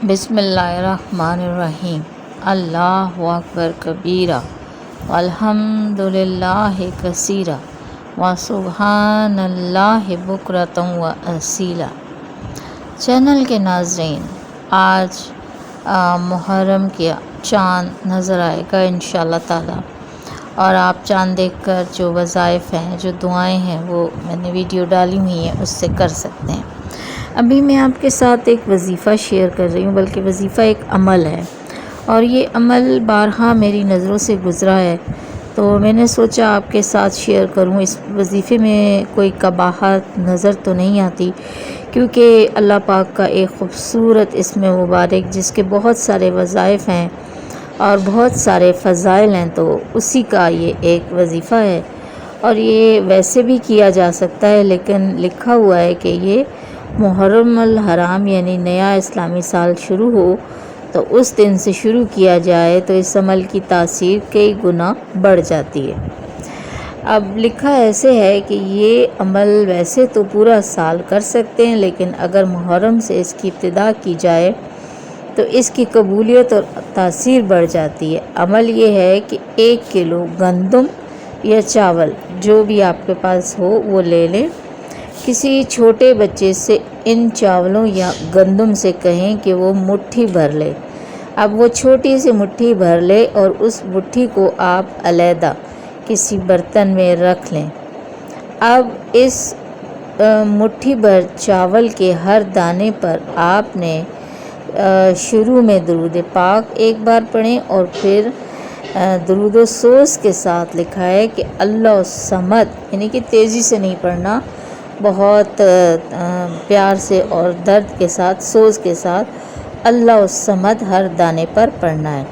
بسم اللہ الرحمن الرحیم۔ اللہ اکبر کبیرہ والحمد للہ کثیرہ وسبحان اللہ بکرۃ واصیلا۔ چینل کے ناظرین، آج محرم کا چاند نظر آئے گا انشاءاللہ تعالی، اور آپ چاند دیکھ کر جو وظائف ہیں، جو دعائیں ہیں، وہ میں نے ویڈیو ڈالی ہوئی ہیں، اس سے کر سکتے ہیں۔ ابھی میں آپ کے ساتھ ایک وظیفہ شیئر کر رہی ہوں، بلکہ وظیفہ ایک عمل ہے، اور یہ عمل بارہا میری نظروں سے گزرا ہے، تو میں نے سوچا آپ کے ساتھ شیئر کروں۔ اس وظیفے میں کوئی قباحت نظر تو نہیں آتی، کیونکہ اللہ پاک کا ایک خوبصورت اسم مبارک جس کے بہت سارے وظائف ہیں اور بہت سارے فضائل ہیں، تو اسی کا یہ ایک وظیفہ ہے، اور یہ ویسے بھی کیا جا سکتا ہے، لیکن لکھا ہوا ہے کہ یہ محرم الحرام یعنی نیا اسلامی سال شروع ہو تو اس دن سے شروع کیا جائے تو اس عمل کی تاثیر کئی گنا بڑھ جاتی ہے۔ اب لکھا ایسے ہے کہ یہ عمل ویسے تو پورا سال کر سکتے ہیں، لیکن اگر محرم سے اس کی ابتدا کی جائے تو اس کی قبولیت اور تاثیر بڑھ جاتی ہے۔ عمل یہ ہے کہ 1 کلو گندم یا چاول جو بھی آپ کے پاس ہو وہ لے لیں۔ کسی چھوٹے بچے سے ان چاولوں یا گندم سے کہیں کہ وہ مٹھی بھر لے۔ اب وہ چھوٹی سی مٹھی بھر لے اور اس مٹھی کو آپ علیحدہ کسی برتن میں رکھ لیں۔ اب اس مٹھی بھر چاول کے ہر دانے پر آپ نے شروع میں درود پاک ایک بار پڑھیں، اور پھر درود و سوز کے ساتھ لکھا ہے کہ اللہ الصمد، یعنی کہ تیزی سے نہیں پڑھنا، بہت پیار سے اور درد کے ساتھ، سوز کے ساتھ اللہ الصمد ہر دانے پر پڑھنا ہے،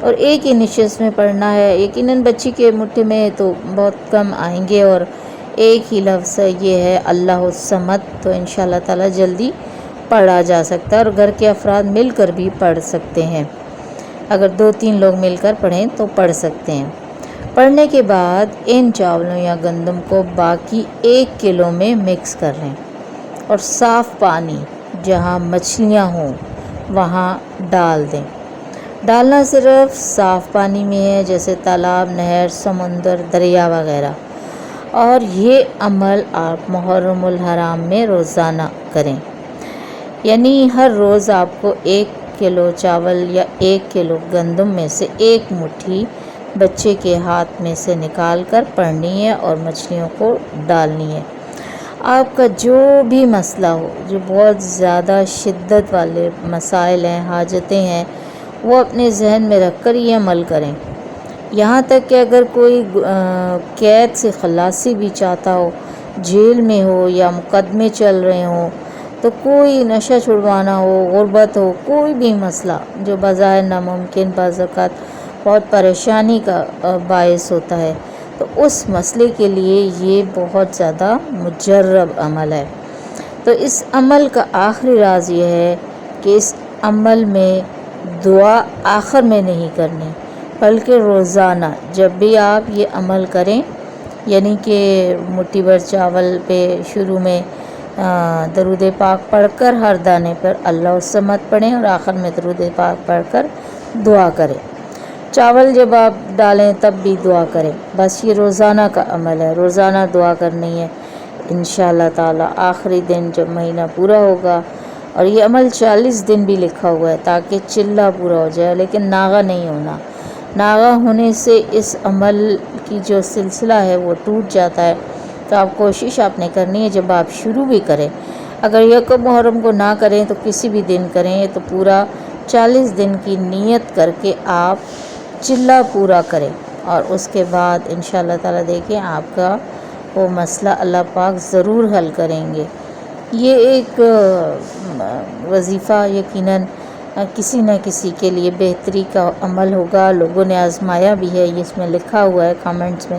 اور ایک ہی نشست میں پڑھنا ہے۔ یقیناً بچی کے مٹھی میں تو بہت کم آئیں گے، اور ایک ہی لفظ یہ ہے اللہ الصمد، تو انشاءاللہ تعالی جلدی پڑھا جا سکتا ہے، اور گھر کے افراد مل کر بھی پڑھ سکتے ہیں۔ اگر 2-3 لوگ مل کر پڑھیں تو پڑھ سکتے ہیں۔ پڑھنے کے بعد ان چاولوں یا گندم کو باقی 1 کلو میں مکس کر لیں، اور صاف پانی جہاں مچھلیاں ہوں وہاں ڈال دیں۔ ڈالنا صرف صاف پانی میں ہے، جیسے تالاب، نہر، سمندر، دریا وغیرہ، اور یہ عمل آپ محرم الحرام میں روزانہ کریں، یعنی ہر روز آپ کو 1 کلو چاول یا 1 کلو گندم میں سے 1 مٹھی بچے کے ہاتھ میں سے نکال کر پڑھنی ہے اور مچھلیوں کو ڈالنی ہے۔ آپ کا جو بھی مسئلہ ہو، جو بہت زیادہ شدت والے مسائل ہیں، حاجتیں ہیں، وہ اپنے ذہن میں رکھ کر یہ عمل کریں۔ یہاں تک کہ اگر کوئی قید سے خلاصی بھی چاہتا ہو، جیل میں ہو یا مقدمے چل رہے ہوں، تو کوئی نشہ چھڑوانا ہو، غربت ہو، کوئی بھی مسئلہ جو بظاہر ناممکن، بعض اوقات بہت پریشانی کا باعث ہوتا ہے، تو اس مسئلے کے لیے یہ بہت زیادہ مجرب عمل ہے۔ تو اس عمل کا آخری راز یہ ہے کہ اس عمل میں دعا آخر میں نہیں کرنی، بلکہ روزانہ جب بھی آپ یہ عمل کریں، یعنی کہ مٹھی بھر چاول پہ شروع میں درود پاک پڑھ کر ہر دانے پر اللہ الصمد پڑھیں، اور آخر میں درود پاک پڑھ کر دعا کریں۔ چاول جب آپ ڈالیں تب بھی دعا کریں۔ بس یہ روزانہ کا عمل ہے، روزانہ دعا کرنی ہے انشاءاللہ تعالی۔ آخری دن جب مہینہ پورا ہوگا، اور یہ عمل 40 دن بھی لکھا ہوا ہے تاکہ چلہ پورا ہو جائے، لیکن ناغہ نہیں ہونا۔ ناغہ ہونے سے اس عمل کی جو سلسلہ ہے وہ ٹوٹ جاتا ہے، تو آپ کوشش آپ نے کرنی ہے جب آپ شروع بھی کریں، اگر یکم محرم کو نہ کریں تو کسی بھی دن کریں، تو پورا 40 دن کی نیت کر کے آپ چلہ پورا کریں، اور اس کے بعد انشاءاللہ تعالی دیکھیں آپ کا وہ مسئلہ اللہ پاک ضرور حل کریں گے۔ یہ ایک وظیفہ یقیناً کسی نہ کسی کے لیے بہتری کا عمل ہوگا، لوگوں نے آزمایا بھی ہے، یہ اس میں لکھا ہوا ہے کامنٹس میں،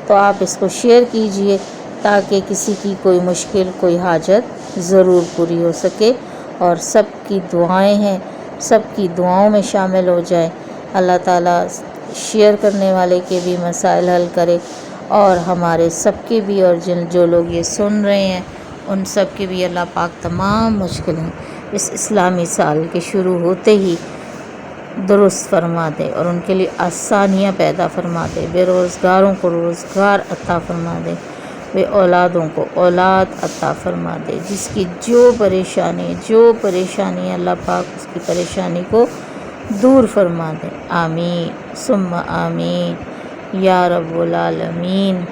تو آپ اس کو شیئر کیجئے تاکہ کسی کی کوئی مشکل، کوئی حاجت ضرور پوری ہو سکے، اور سب کی دعائیں ہیں، سب کی دعاؤں میں شامل ہو جائے۔ اللہ تعالیٰ شیئر کرنے والے کے بھی مسائل حل کرے، اور ہمارے سب کے بھی، اور جو لوگ یہ سن رہے ہیں ان سب کے بھی اللہ پاک تمام مشکلیں اس اسلامی سال کے شروع ہوتے ہی درست فرما دے اور ان کے لیے آسانیاں پیدا فرما دے، بے روزگاروں کو روزگار عطا فرما دے، بے اولادوں کو اولاد عطا فرما دے، جس کی جو پریشانی اللہ پاک اس کی پریشانی کو دور فرما دے۔ آمین ثم آمین یا رب العالمین۔